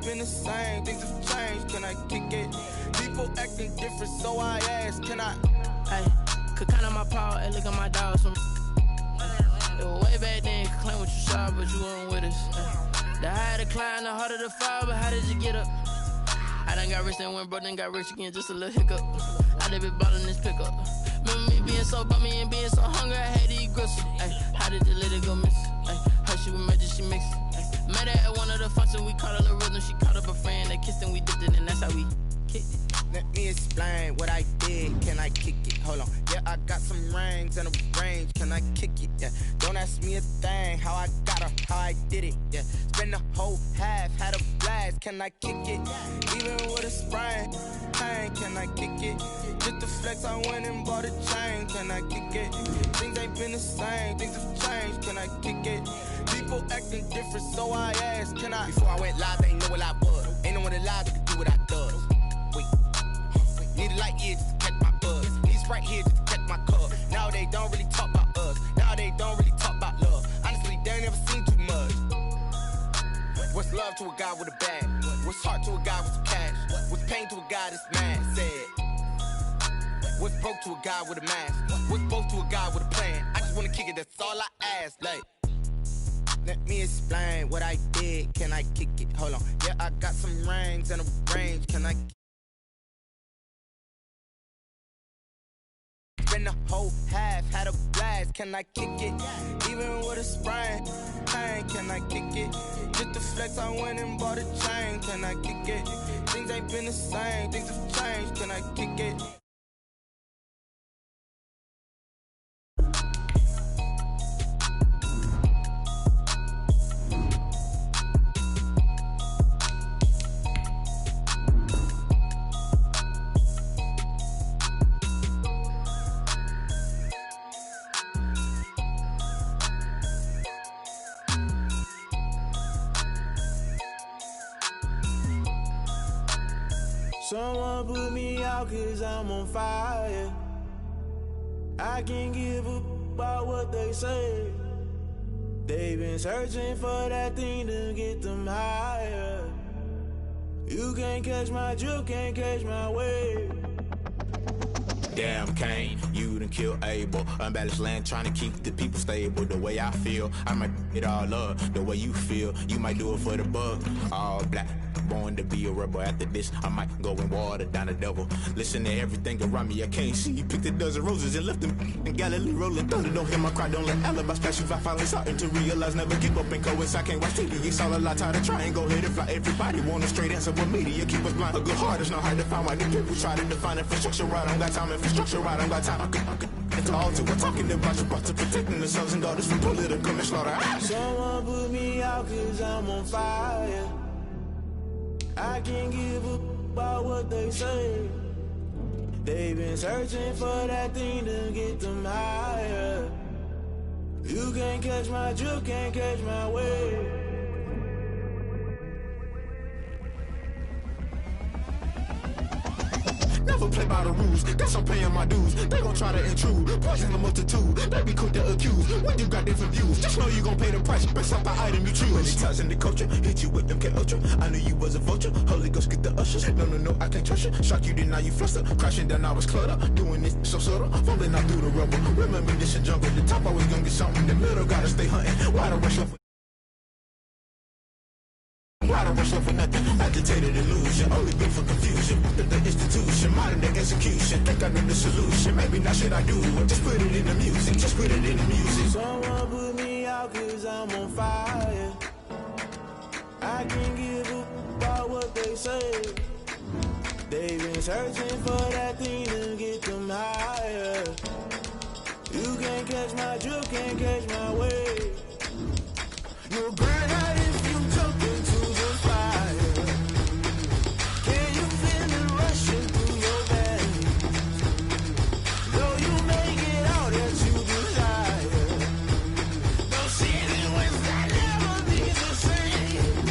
been the same, things have changed, can I kick it? People acting different, so I ask, can I? Hey, could count on my power, hey, look at my dogs from it was way back then, could claim what you saw, but you weren't with us. The higher the climb, the harder the fall, but how did you get up? I done got rich, then went broke, then got rich again, just a little hiccup. I done been ballin' this pickup. Remember me being so bummy and being so hungry, I had to eat gristle. Ay, how did the lady go miss? Ay, her she was magic, she mixed. Met her at one of the functions, we caught a little rhythm. She caught up a friend, they kissed and we dipped it, and that's how we kicked it. Let me explain what I did, can I kick it? Hold on, yeah, I got some rings and a range, can I kick it? Yeah, don't ask me a thing, how I got her, how I did it. Yeah, spend the whole half, had a blast, can I kick it? Even with a sprain, pain, can I kick it? Just the flex, I went and bought a chain, can I kick it? Things ain't been the same, things have changed, can I kick it? People acting different, so I asked, can I? Before I went live, they ain't know what I was. Ain't no one alive that could do what I does. Wait, need a light here just to catch my buzz. Need Sprite here just to catch my cup. Now they don't really talk about us. Now they don't really talk about love. Honestly, they ain't never seen too much. What's love to a guy with a bag? What's heart to a guy with some cash? What's pain to a guy that's mad? Said. What's broke to a guy with a mask? What's both to a guy with a plan? I just wanna kick it, that's all I ask. Like, let me explain what I did, can I kick it? Hold on, yeah, I got some rings and a range, can I? Spend the whole half, had a blast, can I kick it? Even with a sprain, pain, can I kick it? Just the flex, I went and bought a chain, can I kick it? Things ain't been the same, things have changed, can I kick it? Someone put me out cause I'm on fire. I can't give a about what they say. They've been searching for that thing to get them higher. You can't catch my drift, can't catch my wave. Damn Kane, you done killed Abel. Unbalanced land trying to keep the people stable. The way I feel, I might it all up. The way you feel, you might do it for the bug. All black, born to be a rebel. After this, I might go and water down the devil. Listen to everything around me, I can't see. Picked a dozen roses and left them in Galilee rolling thunder. Don't hear my cry, don't let alibis pass you. I finally starting to realize, never give up and coincide. Can't watch TV, it's all a lot. Tired of trying, go ahead and fly. Everybody want a straight answer, but media keep us blind. A good heart is not hard to find. Why the people try to define infrastructure right? I don't got time, infrastructure right, I don't got time. I could it's all to we're talking about your to protecting the sons and daughters from political manslaughter. Someone put me out cause I'm on fire. I can't give a about what they say. They've been searching for that thing to get them higher. You can't catch my drift, can't catch my wave. Never play by the rules, guess I'm paying my dues. They gon' try to intrude, poison the multitude. They be quick to accuse, when you got different views. Just know you gon' pay the price, based off the item you choose. When it ties in the culture, hit you with MK Ultra. I knew you was a vulture, Holy Ghost get the ushers. No, I can't trust you. Shock you, then now you fluster. Crashing down, I was cluttered. Doing this so subtle, fumbling out through the rubble. Remember this in jungle, the top always gonna get something. In the middle, gotta stay hunting. Why the rush up? Why the rush up for nothing? Agitated illusion, only been for confusion. The institution, modern day execution. Think I know the solution, maybe not should I do it. Just put it in the music, just put it in the music. Someone put me out cause I'm on fire. I can't give a about what they say. They've been searching for that thing to get them higher. You can't catch my drift, can't catch my wave. You'll burn out if you jump into the fire. Can you feel it rushing through your veins? Though you make it out as you desire. Don't see it was that never be the same.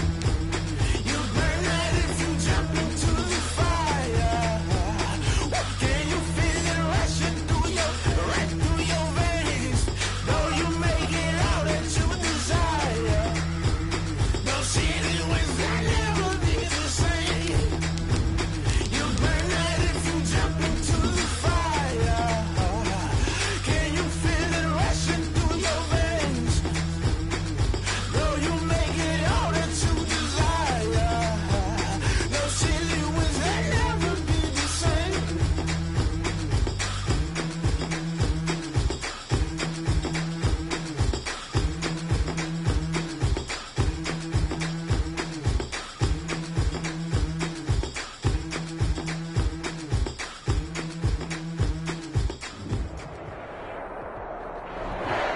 You burn out if you jump into the fire. Can you feel it rushing through your veins? Though you make it out as you desire.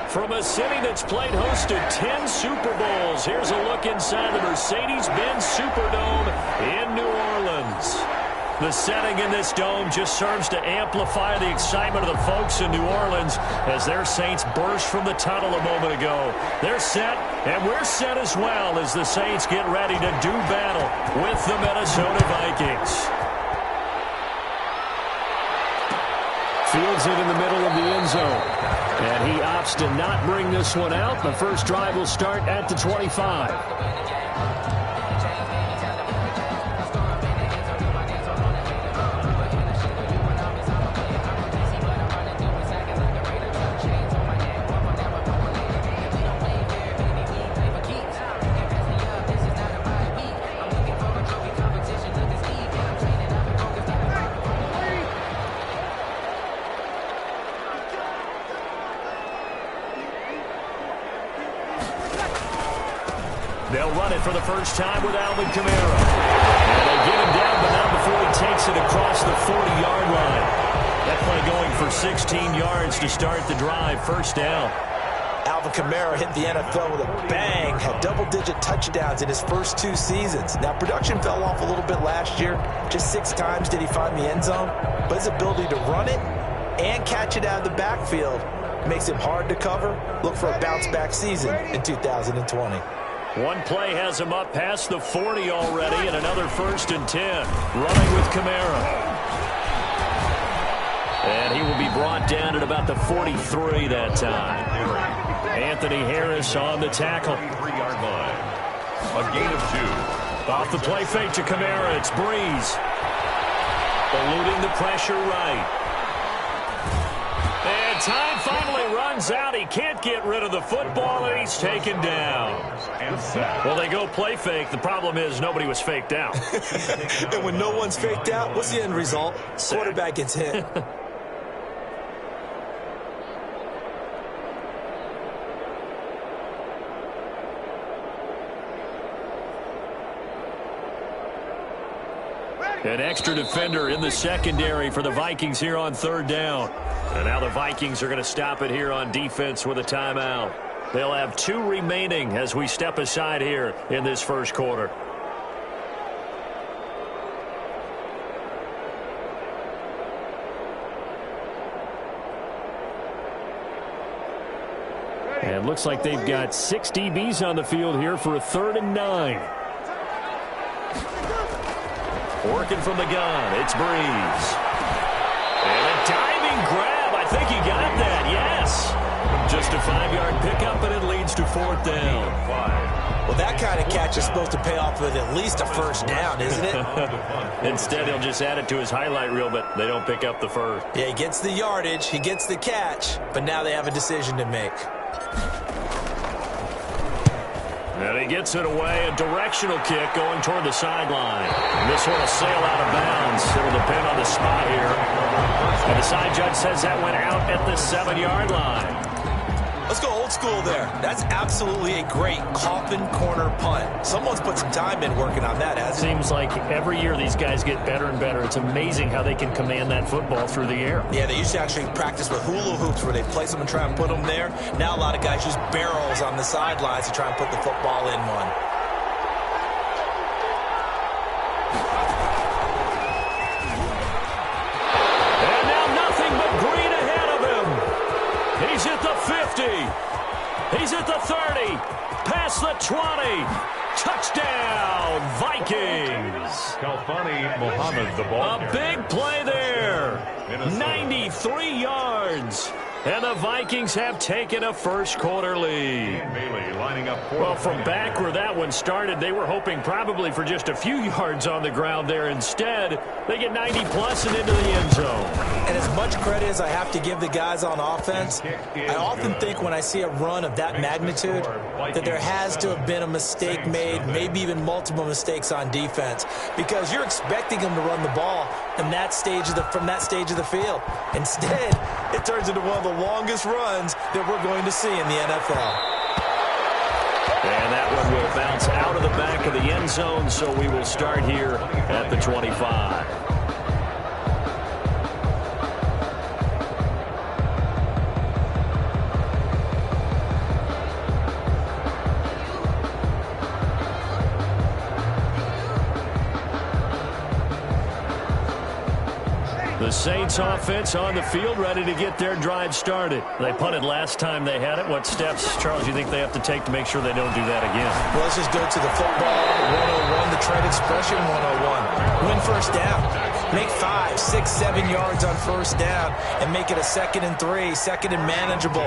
From a city that's played host to 10 Super Bowls, here's a look inside the Mercedes-Benz Superdome in New Orleans. The setting in this dome just serves to amplify the excitement of the folks in New Orleans as their Saints burst from the tunnel a moment ago. They're set, and we're set as well as the Saints get ready to do battle with the Minnesota Vikings. Fields it in the middle of the end zone. And he opts to not bring this one out. The first drive will start at the 25. They'll run it for the first time with Alvin Kamara. And they get him down, but not before he takes it across the 40-yard line. That play going for 16 yards to start the drive. First down. Alvin Kamara hit the NFL with a bang, had double-digit touchdowns in his first 2 seasons. Now, production fell off a little bit last year. Just 6 times did he find the end zone. But his ability to run it and catch it out of the backfield makes him hard to cover. Look for a bounce-back season in 2020. One play has him up past the 40 already, and another 1st and 10. Running with Kamara. And he will be brought down at about the 43 that time. Anthony Harris on the tackle. 3-yard line. A gain of 2. Off the play fake to Kamara, it's Breeze. Eluding the pressure right. And time finally runs out. He can't get rid of the football, and he's taken down. Well, they go play fake. The problem is nobody was faked out. And when no one's faked out, what's the end result? Quarterback gets hit. An extra defender in the secondary for the Vikings here on 3rd down. And now the Vikings are going to stop it here on defense with a timeout. They'll have 2 remaining as we step aside here in this first quarter. And looks like they've got 6 DBs on the field here for a 3rd and 9. Working from the gun, it's Breeze. And a diving grab. I think he got that, yes. Just a 5-yard pickup, and it leads to 4th down. Well, that kind of catch is supposed to pay off with at least a 1st down, isn't it? Instead, he'll just add it to his highlight reel, but they don't pick up the first. Yeah, he gets the yardage, he gets the catch, but now they have a decision to make. And he gets it away, a directional kick going toward the sideline. And this one will sail out of bounds. It'll depend on the spot here. And the side judge says that went out at the 7-yard line. Let's go old school there. That's absolutely a great coffin corner punt. Someone's put some time in working on that, hasn't it? Seems like every year these guys get better and better. It's amazing how they can command that football through the air. Yeah, they used to actually practice with hula hoops where they place them and try and put them there. Now a lot of guys use barrels on the sidelines to try and put the football in one. And now nothing but green ahead of him. He's at the 50. He's at the 30. Past the 20. Touchdown, Vikings. Kalfani Mohammed, the ball A big play there. 93 yards. And the Vikings have taken a first-quarter lead. Bailey lining up for Well, from back where that one started, they were hoping probably for just a few yards on the ground there. Instead, they get 90-plus and into the end zone. And as much credit as I have to give the guys on offense, I often think when I see a run of that magnitude that there has to have been a mistake made, maybe even multiple mistakes on defense, because you're expecting them to run the ball from that stage of the field. Instead, it turns into one of the longest runs that we're going to see in the NFL. And that one will bounce out of the back of the end zone, so we will start here at the 25. The Saints offense on the field, ready to get their drive started. They punted last time they had it. What steps, Charles, you think they have to take to make sure they don't do that again? Well, let's just go to the football 101, the trade expression 101. Win first down. Make 5, 6, 7 yards on first down and make it a 2nd and 3, 2nd and manageable.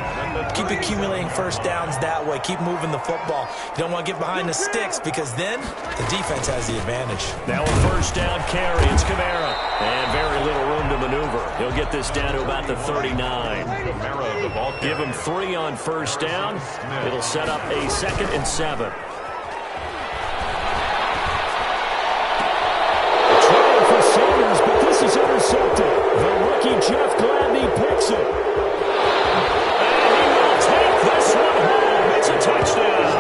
Keep accumulating first downs that way. Keep moving the football. You don't want to get behind the sticks because then the defense has the advantage. Now a first down carry. It's Kamara. And very little room to maneuver. He'll get this down to about the 39. Give him 3 on first down. It'll set up a 2nd and 7. Trying for Sanders, but this is intercepted. The rookie Jeff Gladney picks it. And he will take this one home. It's a touchdown.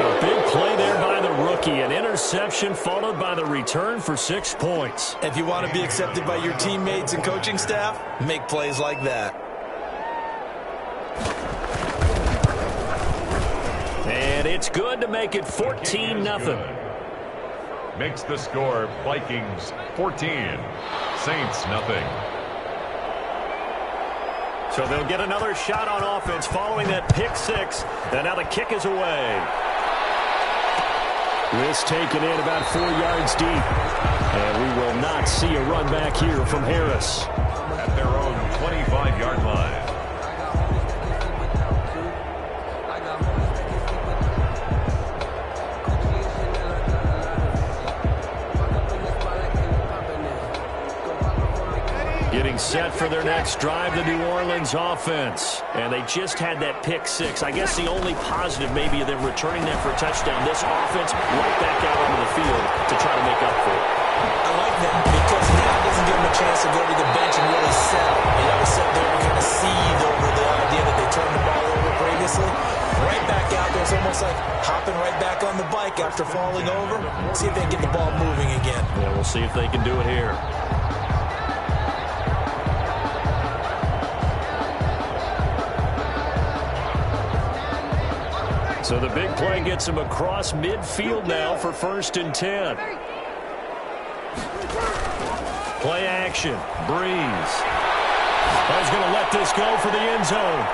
A big play there by the rookie. An interception followed by the return for 6 points. If you want to be accepted by your teammates and coaching staff, make plays like that. And it's good to make it 14-0. Makes the score Vikings 14, Saints nothing. So they'll get another shot on offense following that pick 6. And now the kick is away. This taken in about 4 yards deep. And we will not see a run back here from Harris. At their own 25-yard line. Getting set for their next drive, the New Orleans offense. And they just had that pick 6. I guess the only positive maybe of them returning that for a touchdown. This offense right back out onto the field to try to make up for it. I like that because now it doesn't give them a chance to go to the bench and really settle. You know, sit there and kind of seethe over the idea that they turned the ball over previously. Right back out there. It's almost like hopping right back on the bike after falling over. See if they can get the ball moving again. Yeah, we'll see if they can do it here. So the big play gets him across midfield now for 1st and 10. Play action. Breeze. He's going to let this go for the end zone.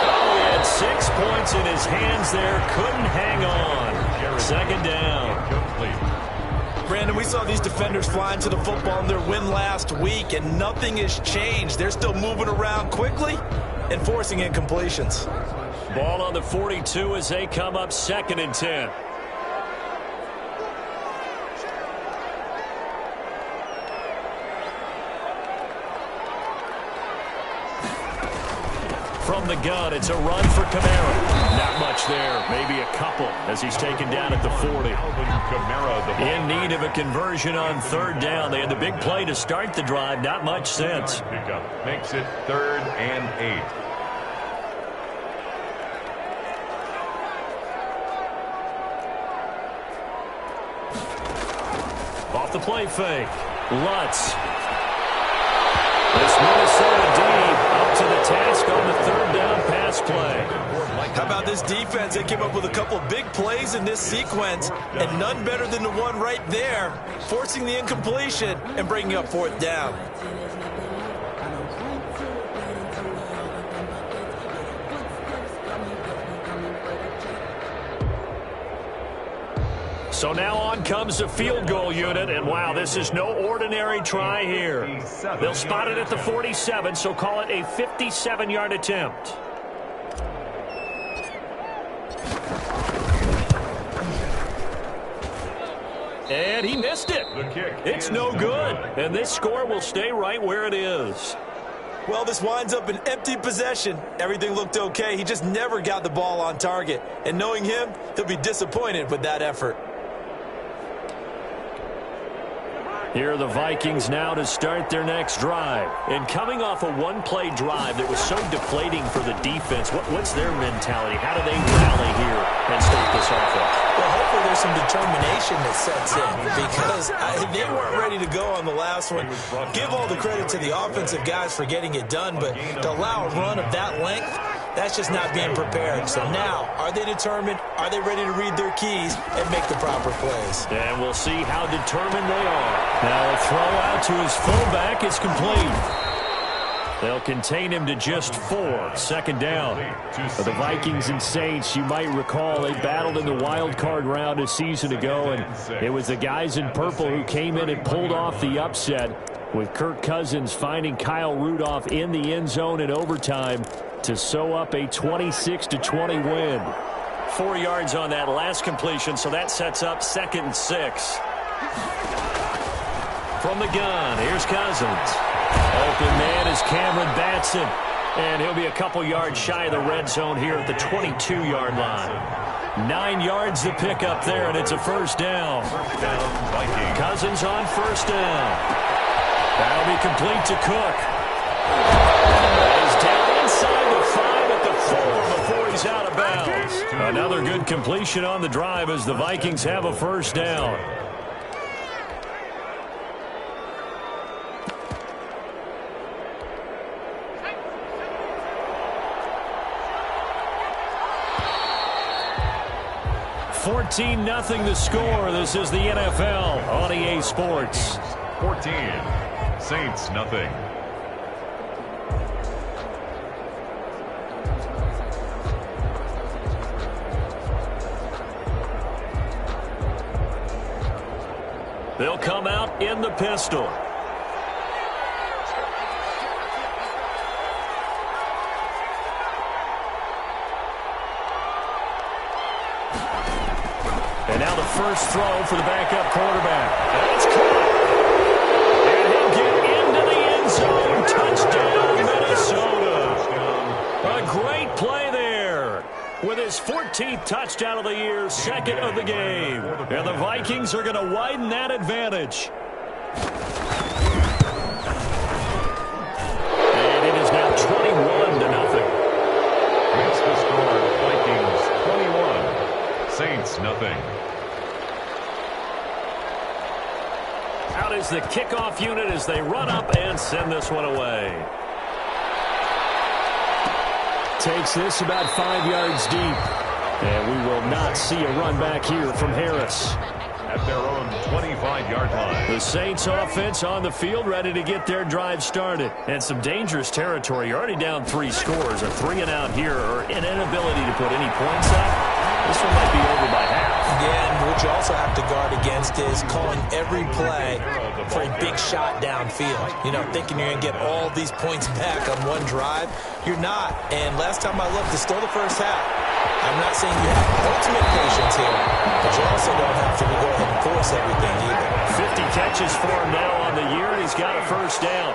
Oh, he had 6 points in his hands there. Couldn't hang on. 2nd down. Brandon, we saw these defenders flying to the football in their win last week, and nothing has changed. They're still moving around quickly and forcing incompletions. Ball on the 42 as they come up 2nd and 10. From the gun, it's a run for Kamara. Not much there, maybe a couple as he's taken down at the 40. In need of a conversion on 3rd down. They had the big play to start the drive, not much sense. Makes it 3rd and 8. Off the play fake. Lutz. This Minnesota D up to the task on the 3rd down pass play. How about this defense? They came up with a couple big plays in this sequence, and none better than the one right there, forcing the incompletion and bringing up 4th down. So now on comes the field goal unit, and wow, this is no ordinary try here. They'll spot it at the 47, so call it a 57-yard attempt. And he missed it. It's no good, and this score will stay right where it is. Well, this winds up an empty possession. Everything looked okay. He just never got the ball on target. And knowing him, he'll be disappointed with that effort. Here are the Vikings now to start their next drive. And coming off a one-play drive that was so deflating for the defense, what's their mentality? How do they rally here and start this offense? Well, hopefully there's some determination that sets in because they weren't ready to go on the last one. Give all the credit to the offensive guys for getting it done, but to allow a run of that length, That's just not being prepared. So now, are they determined? Are they ready to read their keys and make the proper plays? And we'll see how determined they are. Now a throw out to his fullback is complete. They'll contain him to just 4. Second down. For the Vikings and Saints, you might recall they battled in the wild card round a season ago, and it was the guys in purple who came in and pulled off the upset, with Kirk Cousins finding Kyle Rudolph in the end zone in overtime to sew up a 26-20 win. 4 yards on that last completion, so that sets up 2nd and 6. From the gun, here's Cousins. Open man is Cameron Batson, and he'll be a couple yards shy of the red zone here at the 22-yard line. 9 yards to pick up there, and it's a first down. Cousins on first down. That'll be complete to Cook. He's down inside the 5 at the 4 before he's out of bounds. Another good completion on the drive as the Vikings have a first down. $14-0 the score. This is the NFL on EA Sports. 14. Saints nothing. They'll come out in the pistol. And now the first throw for the backup quarterback. That's caught. And he'll get into the end zone. Touchdown, Minnesota. A great play there. With his 14th touchdown of the year, 2nd of the game. And the Vikings are going to widen that advantage. And it is now 21-0. It's the score. Vikings 21. Saints nothing. Out is the kickoff unit as they run up and send this one away. Takes this about 5 yards deep. And we will not see a run back here from Harris. At their own 25-yard line. The Saints offense on the field ready to get their drive started. And some dangerous territory. You're already down 3 scores. A 3-and-out here or an inability to put any points up. This one might be over by half. Yeah, and what you also have to guard against is calling every play for a big shot downfield. You know, thinking you're going to get all these points back on one drive. You're not. And last time I looked, it's still the first half. I'm not saying you have ultimate patience here, but you also don't have to go ahead and force everything either. 50 catches for him now on the year, and he's got a first down.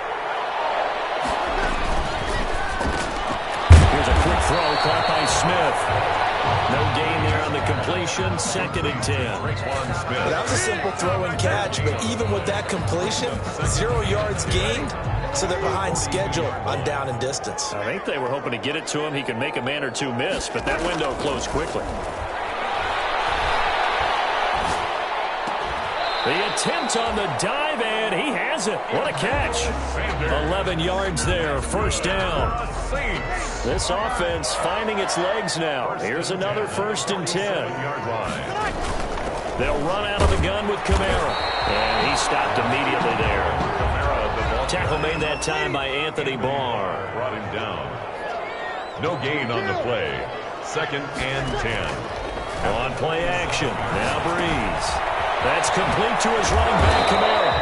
Here's a quick throw caught by Smith. No gain there on the completion. 2nd and 10. Well, that was a simple throw and catch, but even with that completion, 0 yards gained, so they're behind schedule on down and distance. I think they were hoping to get it to him. He could make a man or two miss, but that window closed quickly. The attempt on the dive, and he has it. What a catch. 11 yards there, first down. This offense finding its legs now. Here's another 1st and 10. They'll run out of the gun with Kamara. And he stopped immediately there. Tackle made that time by Anthony Barr. Brought him down. No gain on the play. 2nd and 10. On play action. Now Breeze. That's complete to his running back, Kamara.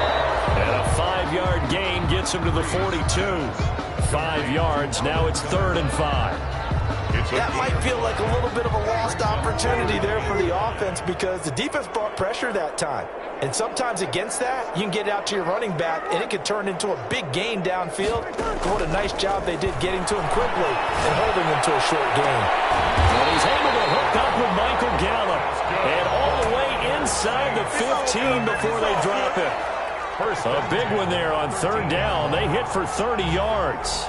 And a 5-yard gain gets him to the 42. 5 yards. Now it's 3rd and 5. That might feel like a little bit of a lost opportunity there for the offense because the defense brought pressure that time. And sometimes against that, you can get out to your running back, and it could turn into a big gain downfield. What a nice job they did getting to him quickly and holding him to a short gain. And he's able to hook up with Michael Gallup. And all the way inside the 15 before they drop it. A big one there on 3rd down. They hit for 30 yards.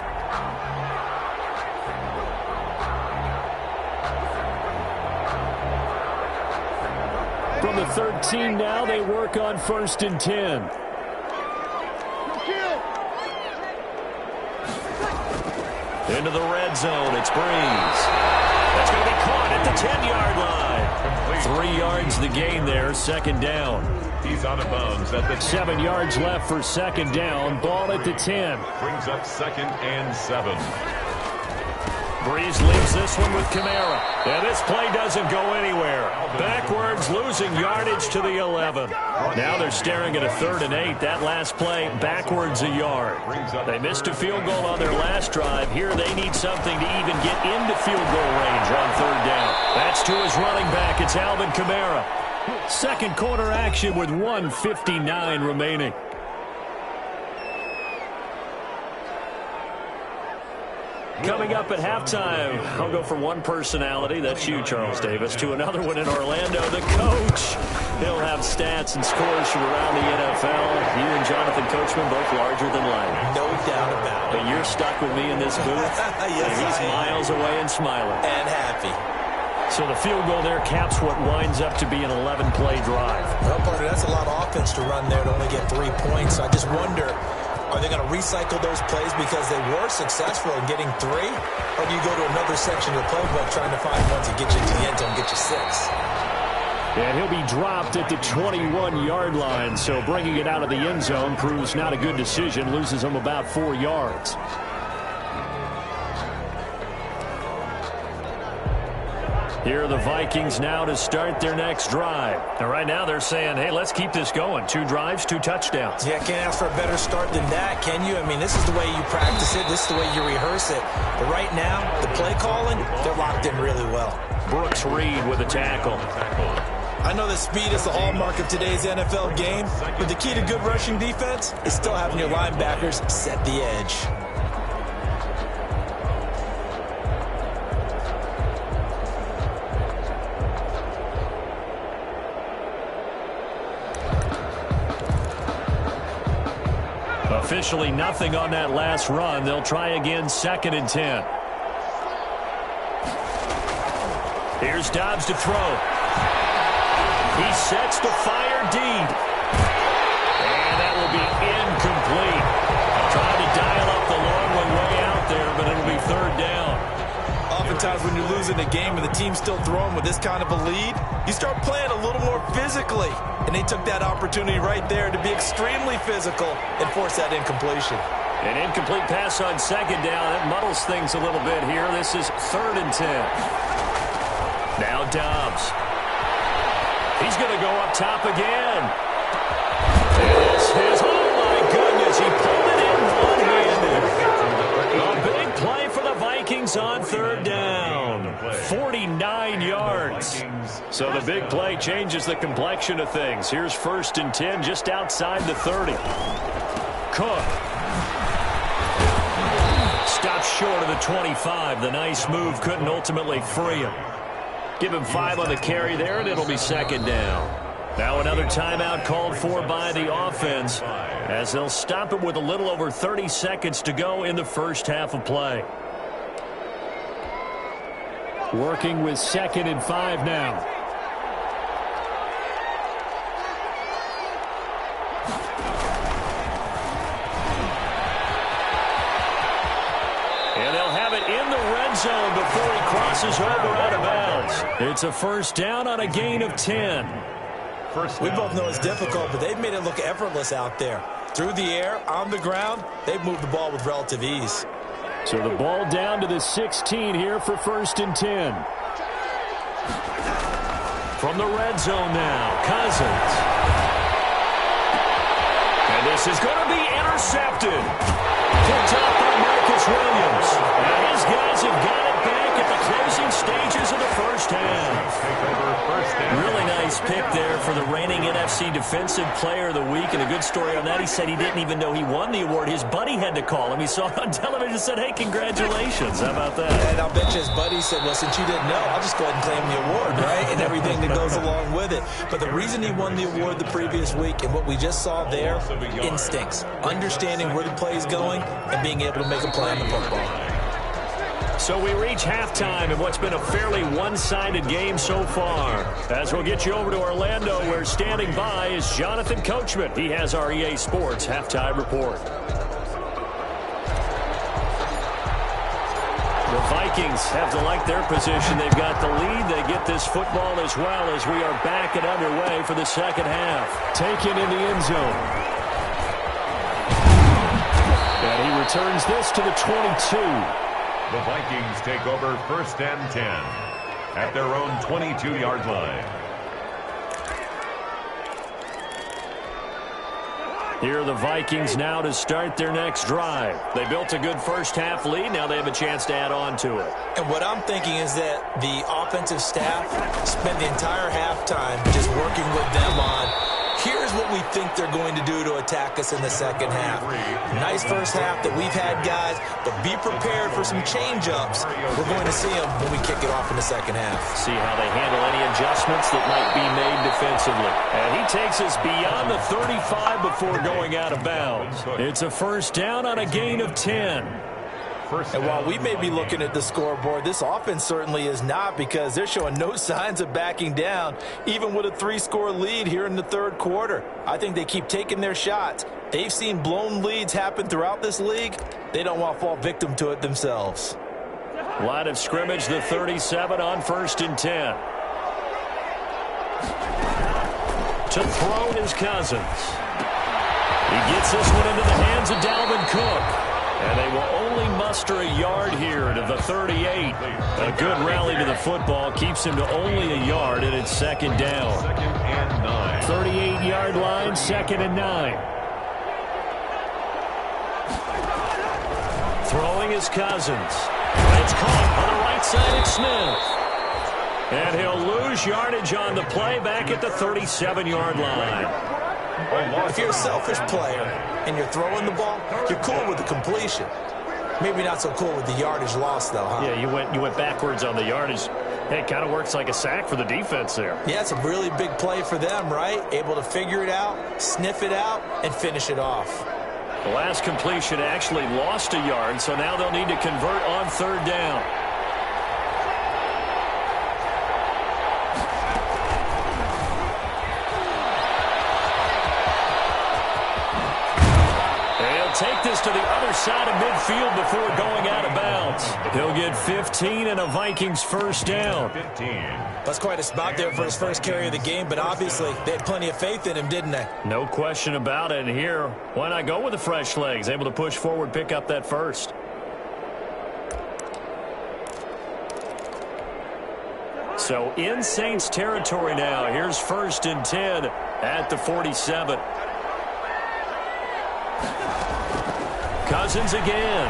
From the 13 now, they work on 1st and 10. Into the red zone. It's Breeze. That's going to be caught at the 10-yard line. 3 yards the gain there, second down. He's out of bounds at the 7 yards left for second down. Ball at the 10. Brings up 2nd and 7. Breeze leaves this one with Kamara. And this play doesn't go anywhere. Backwards, losing yardage to the 11. Now they're staring at a 3rd and 8. That last play, backwards a yard. They missed a field goal on their last drive. Here they need something to even get into field goal range on 3rd down. That's to his running back. It's Alvin Kamara. Second quarter action with 1:59 remaining. Coming up at halftime, I'll go from one personality, that's you, Charles Davis, to another one in Orlando, the coach. He'll have stats and scores from around the NFL. You and Jonathan Coachman, both larger than life. No doubt about it. But you're stuck with me in this booth. Yes, and he's miles away and smiling. And happy. So the field goal there caps what winds up to be an 11-play drive. Well, partner, that's a lot of offense to run there to only get 3 points. So I just wonder, are they going to recycle those plays because they were successful in getting 3? Or do you go to another section of the playbook trying to find ones that get you to the end zone and get you 6? And he'll be dropped at the 21-yard line. So bringing it out of the end zone proves not a good decision. Loses him about 4 yards. Here are the Vikings now to start their next drive. And right now they're saying, hey, let's keep this going. 2 drives, 2 touchdowns. Yeah, can't ask for a better start than that, can you? I mean, this is the way you practice it. This is the way you rehearse it. But right now, the play calling, they're locked in really well. Brooks Reed with a tackle. I know that speed is the hallmark of today's NFL game, but the key to good rushing defense is still having your linebackers set the edge. Officially nothing on that last run. They'll try again, 2nd and 10. Here's Dobbs to throw. He sets to fire deep. And that will be incomplete. Trying to dial up the long one way out there, but it'll be 3rd down. Oftentimes when you're losing a game and the team's still throwing with this kind of a lead, you start playing a little more physically. And they took that opportunity right there to be extremely physical and force that incompletion. An incomplete pass on 2nd down. That muddles things a little bit here. This is 3rd and 10. Now Dobbs. He's going to go up top again. This is, oh my goodness, he pulled it in one-handed. A big play for the Vikings on 3rd down. 49 yards. So the big play changes the complexion of things. Here's 1st and 10 just outside the 30. Cook. Stops short of the 25. The nice move couldn't ultimately free him. Give him 5 on the carry there, and it'll be 2nd down. Now another timeout called for by the offense as they'll stop it with a little over 30 seconds to go in the first half of play. Working with 2nd and 5 now. And they'll have it in the red zone before he crosses over out of bounds. It's a 1st down on a gain of 10. We both know it's difficult, but they've made it look effortless out there. Through the air, on the ground, they've moved the ball with relative ease. So the ball down to the 16 here for 1st and 10. From the red zone now, Cousins. And this is going to be intercepted. Picked up by Marcus Williams. And his guys have got it back at the closing stages of the first half. Really nice pick there for the reigning NFC Defensive Player of the Week. And a good story on that, he said he didn't even know he won the award. His buddy had to call him. He saw it on television and said, hey, congratulations. How about that? And I'll bet you his buddy said, well, since you didn't know, I'll just go ahead and claim the award, right? And everything that goes along with it. But the reason he won the award the previous week and what we just saw there, instincts. Understanding where the play is going and being able to make a play on the football. So we reach halftime in what's been a fairly one-sided game so far. As we'll get you over to Orlando, where standing by is Jonathan Coachman. He has our EA Sports halftime report. Vikings have to like their position. They've got the lead. They get this football as well as we are back and underway for the second half. Taken in the end zone. And he returns this to the 22. The Vikings take over 1st and 10 at their own 22-yard line. Here are the Vikings now to start their next drive. They built a good first-half lead. Now they have a chance to add on to it. And what I'm thinking is that the offensive staff spent the entire halftime just working with them on, here's what we think they're going to do to attack us in the second half. Nice first half that we've had, guys, but be prepared for some change-ups. We're going to see them when we kick it off in the second half. See how they handle any adjustments that might be made defensively. And he takes us beyond the 35 before going out of bounds. It's a first down on a gain of 10. And while we may be looking at the scoreboard, this offense certainly is not, because they're showing no signs of backing down, even with a 3-score lead here in the third quarter. I think they keep taking their shots. They've seen blown leads happen throughout this league. They don't want to fall victim to it themselves. Line of scrimmage, the 37 on 1st and 10. To throw is Cousins. He gets this one into the hands of Dalvin Cook. And they will only muster a yard here to the 38. A good rally to the football keeps him to only a yard, and it's second down. 2nd and 9. 38-yard line, 2nd and 9. Throwing is Cousins. It's caught on the right side. It's Smith. And he'll lose yardage on the play back at the 37-yard line. If you're a selfish player and you're throwing the ball, you're cool with the completion. Maybe not so cool with the yardage loss, though, huh? Yeah, you went backwards on the yardage. Hey, it kind of works like a sack for the defense there. Yeah, it's a really big play for them, right? Able to figure it out, sniff it out, and finish it off. The last completion actually lost a yard, so now they'll need to convert on 3rd down. Take this to the other side of midfield before going out of bounds. He'll get 15 and a Vikings first down. 15. That's quite a spot there for his first carry of the game, but obviously they had plenty of faith in him, didn't they? No question about it. And here, why not go with the fresh legs? Able to push forward, pick up that first. So in Saints territory now. Here's 1st and 10 at the 47. Cousins again.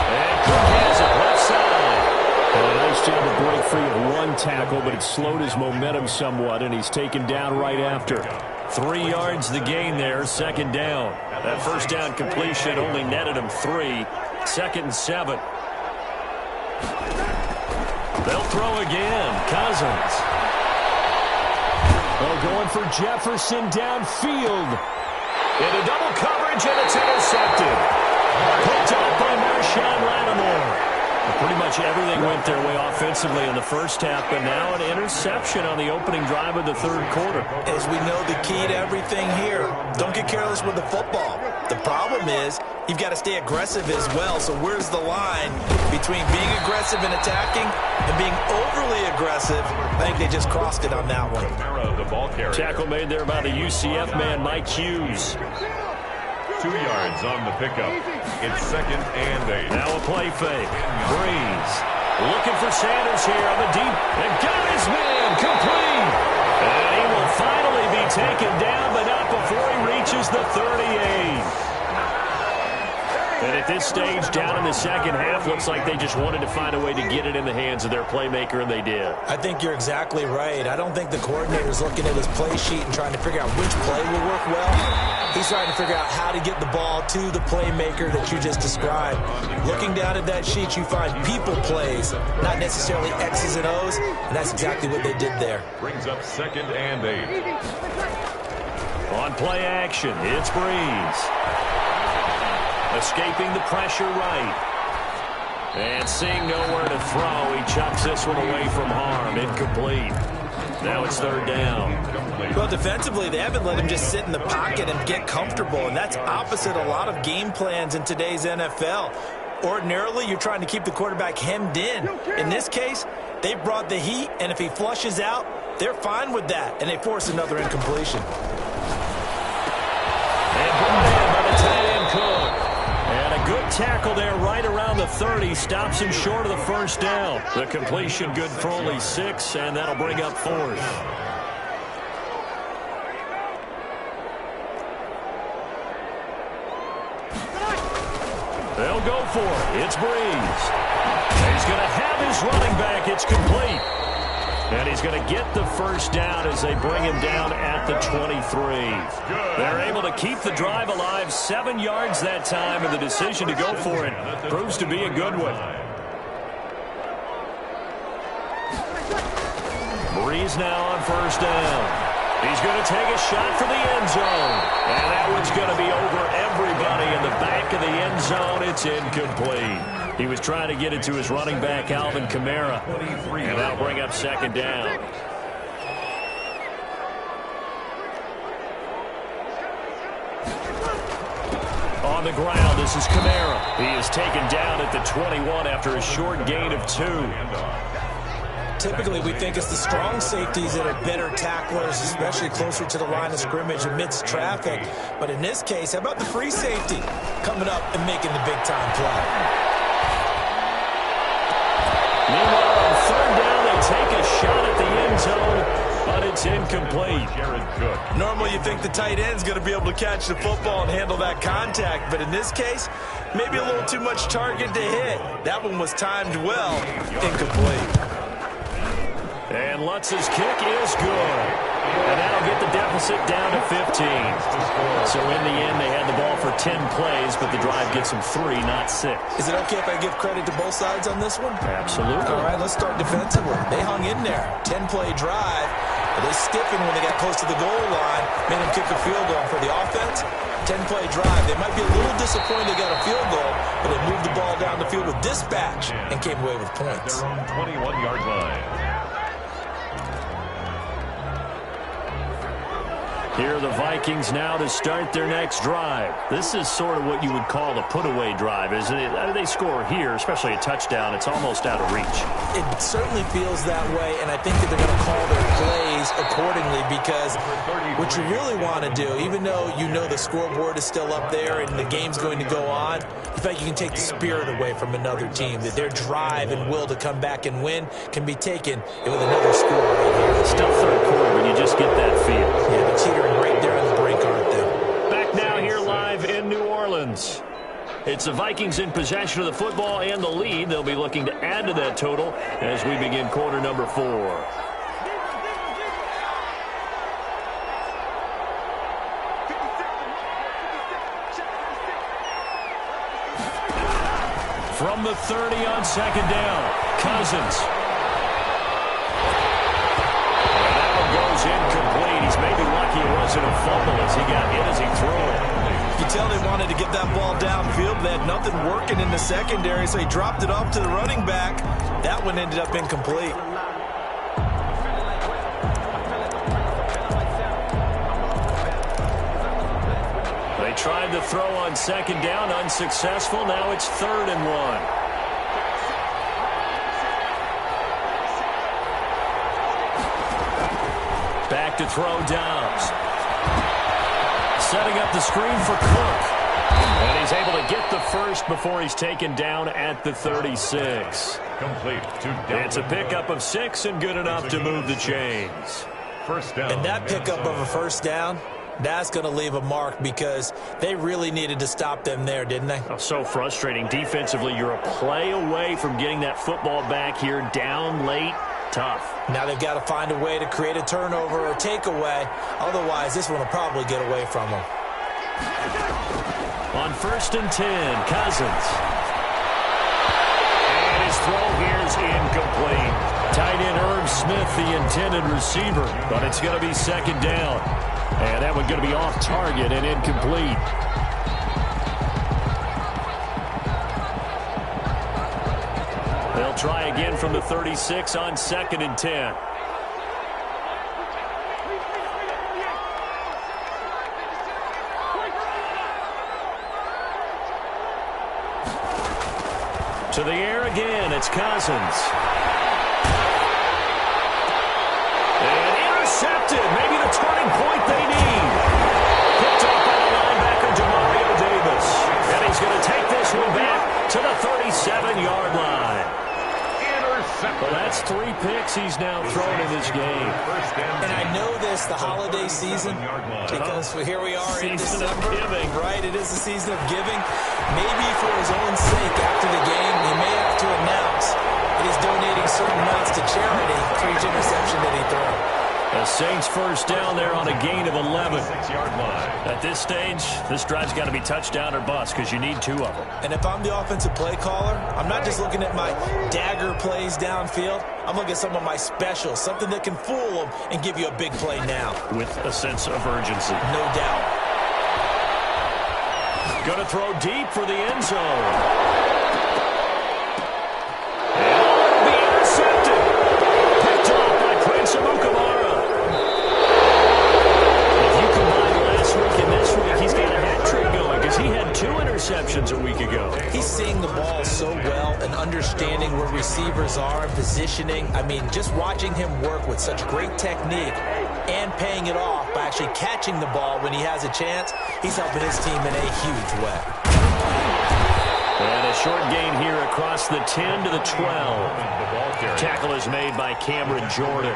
And Cook has it left side. And a nice job to break free of one tackle, but it slowed his momentum somewhat, and he's taken down right after. 3 yards the gain there, 2nd down. That first down completion only netted him 3. 2nd and 7. They'll throw again. Cousins. Oh, going for Jefferson downfield. Into double coverage, and it's intercepted. Picked off by Marshawn Lattimore. Pretty much everything went their way offensively in the first half, but now an interception on the opening drive of the third quarter. As we know, the key to everything here, don't get careless with the football. The problem is you've got to stay aggressive as well. So where's the line between being aggressive and attacking and being overly aggressive? I think they just crossed it on that one. The ball carrier. Tackle made there by the UCF man, Mike Hughes. 2 yards on the pickup. It's 2nd and 8. Now a play fake. Breeze looking for Sanders here on the deep. And got his man complete. And he will finally be taken down, but not before he reaches the 38. And at this stage, down in the second half, looks like they just wanted to find a way to get it in the hands of their playmaker, and they did. I think you're exactly right. I don't think the coordinator's looking at his play sheet and trying to figure out which play will work well. He's trying to figure out how to get the ball to the playmaker that you just described. Looking down at that sheet, you find people plays, not necessarily X's and O's, and that's exactly what they did there. Brings up 2nd and 8. On play action, it's Breeze. Escaping the pressure right. And seeing nowhere to throw, he chucks this one away from harm. Incomplete. Now it's 3rd down. Well, defensively, they haven't let him just sit in the pocket and get comfortable, and that's opposite a lot of game plans in today's NFL. Ordinarily, you're trying to keep the quarterback hemmed in. In this case, they brought the heat, and if he flushes out, they're fine with that, and they force another incompletion. And brought in by the tight end Cook. And a good tackle there right around the 30. Stops him short of the first down. The completion good for only 6, and that'll bring up 4th. They'll go for it. It's Breeze. He's going to have his running back. It's complete. And he's going to get the first down as they bring him down at the 23. They're able to keep the drive alive. 7 yards that time, and the decision to go for it proves to be a good one. Breeze now on first down. He's going to take a shot for the end zone. And that one's going to be over everybody in the back of the end zone. It's incomplete. He was trying to get it to his running back, Alvin Kamara. And that'll bring up second down. On the ground, this is Kamara. He is taken down at the 21 after a short gain of 2. Typically, we think it's the strong safeties that are better tacklers, especially closer to the line of scrimmage amidst traffic. But in this case, how about the free safety coming up and making the big-time play? Meanwhile, on third down, they take a shot at the end zone, but it's incomplete. Normally, you think the tight end's going to be able to catch the football and handle that contact. But in this case, maybe a little too much target to hit. That one was timed well. Incomplete. And Lutz's kick is good. And that'll get the deficit down to 15. So in the end, they had the ball for 10 plays, but the drive gets them 3, not 6. Is it okay if I give credit to both sides on this one? Absolutely. All right, let's start defensively. They hung in there. 10-play drive. But they stiffened when they got close to the goal line, made them kick a field goal. For the offense, 10-play drive. They might be a little disappointed they got a field goal, but they moved the ball down the field with dispatch and came away with points. Their own 21-yard line. Here are the Vikings now to start their next drive. This is sort of what you would call a put-away drive, isn't it? They score here, especially a touchdown. It's almost out of reach. It certainly feels that way, and I think that they're going to call their plays accordingly because what you really want to do, even though you know the scoreboard is still up there and the game's going to go on, in fact, you can take the spirit away from another team, that their drive and will to come back and win can be taken with another score right here. Still third quarter, but you just get that feel. Yeah, the teetering right there on the brink, aren't they? Back now here live in New Orleans. It's the Vikings in possession of the football and the lead. They'll be looking to add to that total as we begin quarter number 4. From the 30 on second down, Cousins. And that one goes incomplete. He's maybe lucky it wasn't a fumble as he got hit as he threw it. You can tell they wanted to get that ball downfield. They had nothing working in the secondary, so he dropped it off to the running back. That one ended up incomplete. They tried to throw on second down, unsuccessful. Now it's 3rd and 1. Back to throw Downs. Setting up the screen for Cook. And he's able to get the first before he's taken down at the 36. Complete. It's a pickup of 6 and good enough to move the chains. First down. And that pickup of a first down, that's going to leave a mark because they really needed to stop them there, didn't they? Oh, so frustrating. Defensively, you're a play away from getting that football back here down late. Tough. Now they've got to find a way to create a turnover or takeaway. Otherwise, this one will probably get away from them. On 1st and 10, Cousins. And his throw here is incomplete. Tight end Herb Smith, the intended receiver, but it's going to be second down. And that one going to be off target and incomplete. They'll try again from the 36 on 2nd and 10. To the air again, it's Cousins. And intercepted, maybe the turning point they need. Picked up by the linebacker, Demario Davis. And he's going to take this one back to the 37-yard line. Well, that's 3 picks he's now thrown in this game. And I know this, the holiday season, because here we are in December. Giving. Right, it is the season of giving. Maybe for his own sake after the game, he may have to announce that he's donating certain amounts to charity for each interception that he throws. The Saints first down there on a gain of 11. 6-yard line. At this stage, this drive's got to be touchdown or bust because you need 2 of them. And if I'm the offensive play caller, I'm not just looking at my dagger plays downfield. I'm looking at some of my specials, something that can fool them and give you a big play now. With a sense of urgency. No doubt. Going to throw deep for the end zone. Interceptions a week ago. He's seeing the ball so well and understanding where receivers are and positioning. I mean, just watching him work with such great technique and paying it off by actually catching the ball when he has a chance, he's helping his team in a huge way. And a short gain here across the 10 to the 12. Tackle is made by Cameron Jordan.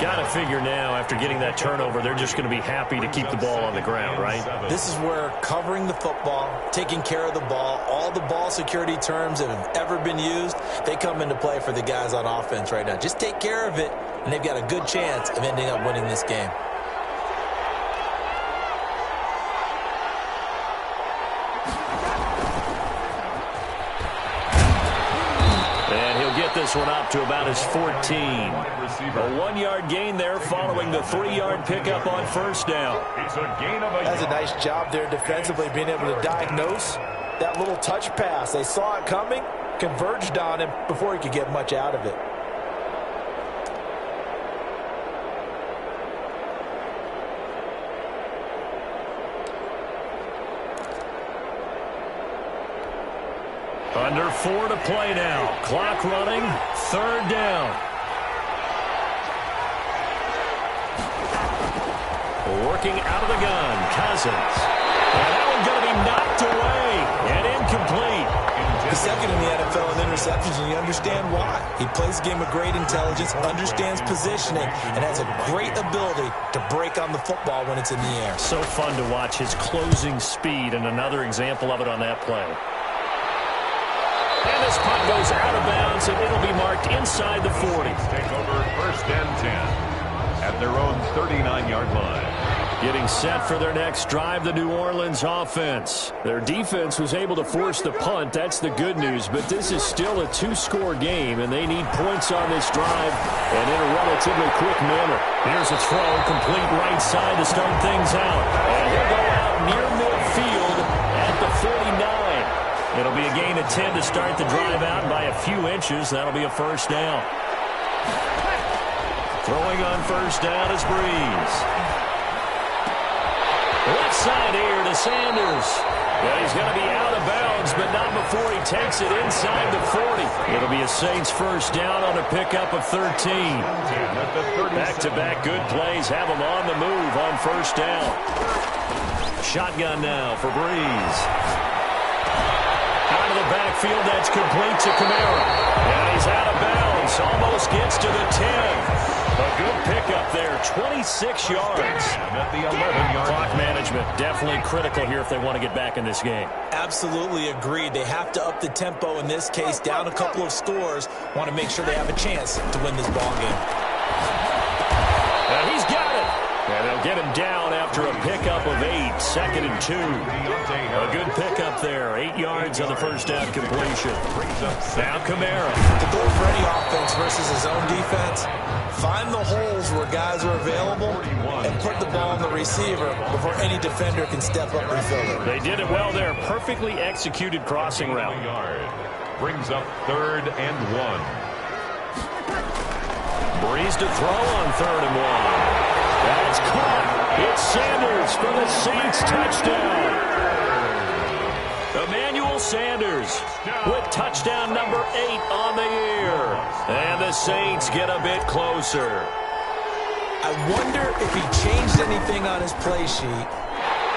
Got to figure now, after getting that turnover, they're just going to be happy to keep the ball on the ground, right? This is where covering the football, taking care of the ball, all the ball security terms that have ever been used, they come into play for the guys on offense right now. Just take care of it, and they've got a good chance of ending up winning this game. This one up to about his 14. A 1-yard gain there following the 3-yard pickup on first down. It's a gain of a That's a nice job there defensively, being able to diagnose that little touch pass. They saw it coming, converged on him before he could get much out of it. Under 4 to play now. Clock running. 3rd down. Working out of the gun. Cousins. And that one's going to be knocked away and incomplete. He's second in the NFL in interceptions, and you understand why. He plays a game of great intelligence, understands positioning, and has a great ability to break on the football when it's in the air. So fun to watch his closing speed, and another example of it on that play. And this punt goes out of bounds, and it'll be marked inside the 40. Take over 1st and 10 at their own 39-yard line. Getting set for their next drive, the New Orleans offense. Their defense was able to force the punt. That's the good news, but this is still a 2-score game, and they need points on this drive and in a relatively quick manner. Here's a throw, complete right side to start things out. And he'll go out near midfield at the 49. It'll be a gain of 10 to start the drive out, and by a few inches, that'll be a first down. Throwing on first down is Breeze. Left side here to Sanders. Yeah, he's going to be out of bounds, but not before he takes it inside the 40. It'll be a Saints first down on a pickup of 13. Back-to-back good plays have him on the move on first down. Shotgun now for Breeze. Out of the backfield, that's complete to Kamara. And he's out of bounds, almost gets to the 10. A good pickup there, 26 yards. At the 11-yard Clock management, definitely critical here if they want to get back in this game. Absolutely agreed. They have to up the tempo in this case, down a couple of scores. Want to make sure they have a chance to win this ball game. And he's got it. And they'll get him down after a pickup of 8, 2nd and 2. A good pickup there, 8 yards on the first down completion. Now Kamara. The goal for any offense versus his own defense, find the holes where guys are available and put the ball on the receiver before any defender can step up and fill it. They did it well there. Perfectly executed crossing route. Brings up 3rd and 1. Breeze to throw on 3rd and 1. That's caught. It's Sanders for the Saints touchdown. Emmanuel Sanders with touchdown number 8 on the year. And the Saints get a bit closer. I wonder if he changed anything on his play sheet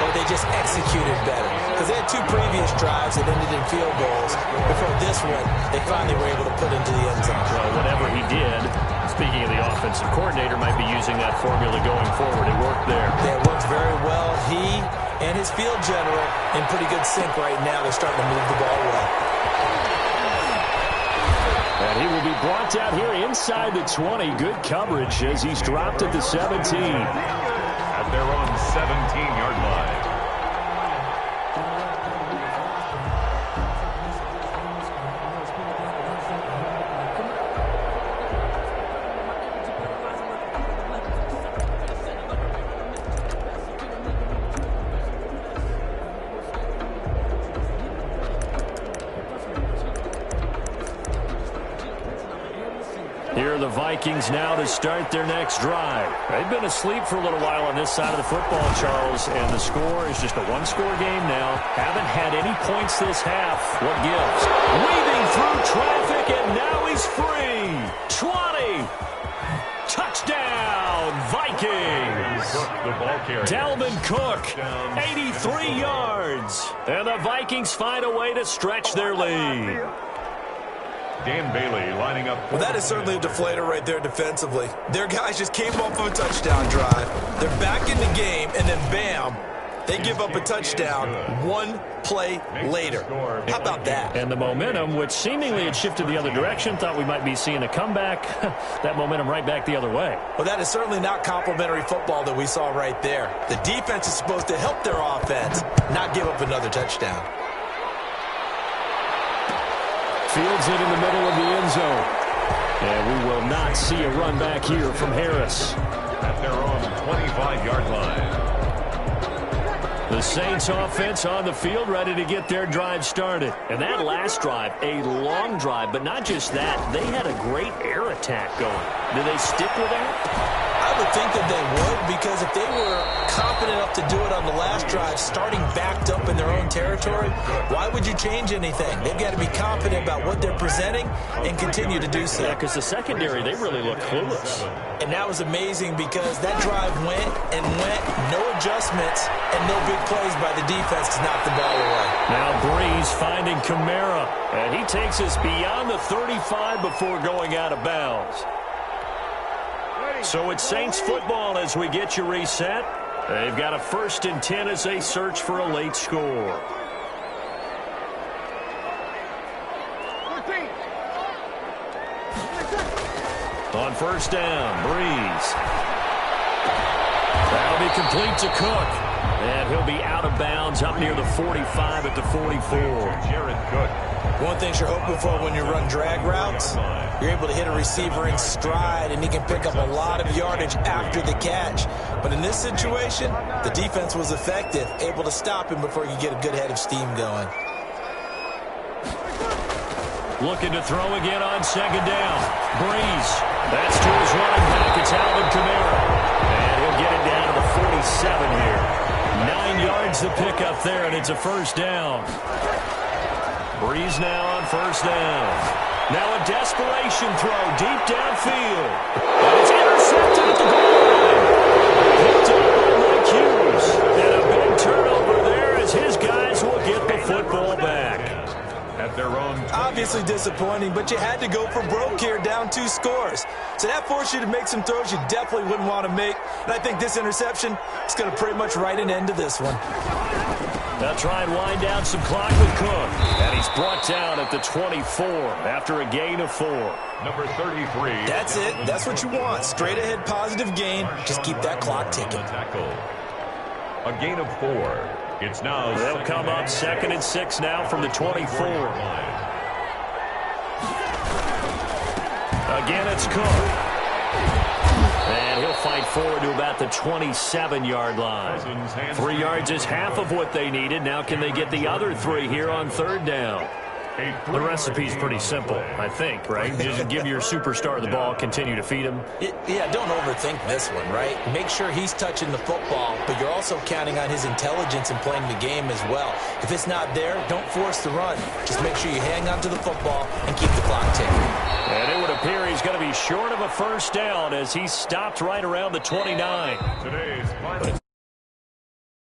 or they just executed better. Because they had 2 previous drives that ended in field goals. Before this one, they finally were able to put into the end zone. Well, whatever he did, speaking of the offensive coordinator, might be using that formula going forward. It worked there. Yeah, it worked very well. He and his field general in pretty good sync right now. They're starting to move the ball well. And he will be brought down here inside the 20. Good coverage as he's dropped at the 17. At their own 17-yard line. Here are the Vikings now to start their next drive. They've been asleep for a little while on this side of the football, Charles, and the score is just a one-score game now. Haven't had any points this half. What gives? Weaving through traffic, and now he's free. 20. Touchdown, Vikings. Dalvin Cook, 83 yards. And the Vikings find a way to stretch their lead. Dan Bailey lining up. Well, that is certainly a deflator right there defensively. Their guys just came off of a touchdown drive. They're back in the game, and then bam, they give up a touchdown 1 play later. How about that? And the momentum, which seemingly had shifted the other direction, thought we might be seeing a comeback. That momentum right back the other way. Well, that is certainly not complimentary football that we saw right there. The defense is supposed to help their offense, not give up another touchdown. Fields it in the middle of the end zone. And we will not see a run back here from Harris. At their own 25-yard line. The Saints offense on the field ready to get their drive started. And that last drive, a long drive, but not just that. They had a great air attack going. Do they stick with that? I would think that they would, because if they were confident enough to do it on the last drive, starting backed up in their own territory, why would you change anything? They've got to be confident about what they're presenting and continue to do so. Yeah, because the secondary, they really look clueless. And that was amazing because that drive went and went, no adjustments, and no big plays by the defense to knock the ball away. Now Breeze finding Kamara, and he takes us beyond the 35 before going out of bounds. So it's Saints football as we get you reset. They've got a 1st and 10 as they search for a late score. On 1st down, Breeze. That'll be complete to Cook. And he'll be out of bounds up near the 45 at the 44. Jared Cook. One thing you're hoping for when you run drag routes, you're able to hit a receiver in stride, and he can pick up a lot of yardage after the catch. But in this situation, the defense was effective, able to stop him before he could get a good head of steam going. Looking to throw again on 2nd down. Breeze. That's to his running back. It's Alvin Kamara. And he'll get it down to the 47 here. 9 yards to pick up there, and it's a 1st down. Breeze now on 1st down. Now a desperation throw deep downfield. And it's intercepted at the goal line. Picked up by Mike Hughes. And a big turnover there as his guys will get the football back. At their own. Obviously disappointing, but you had to go for broke here, down 2 scores. So that forced you to make some throws you definitely wouldn't want to make. And I think this interception is going to pretty much write an end to this one. They'll try and wind down some clock with Cook. And he's brought down at the 24 after a gain of 4. Number 33. That's it. That's what you want. Straight ahead positive gain. Just keep that clock ticking. A gain of 4. It's now. They'll come up 2nd and 6 now from the 24. Again, it's Cook. And he'll fight forward to about the 27-yard line. 3 yards is half of what they needed. Now can they get the other 3 here on 3rd down? The recipe's pretty simple, I think, right? Just give your superstar the ball, continue to feed him. Yeah, don't overthink this one, right? Make sure he's touching the football, but you're also counting on his intelligence in playing the game as well. If it's not there, don't force the run. Just make sure you hang on to the football and keep the clock ticking. And it would appear he's going to be short of a first down as he stopped right around the 29. Today's But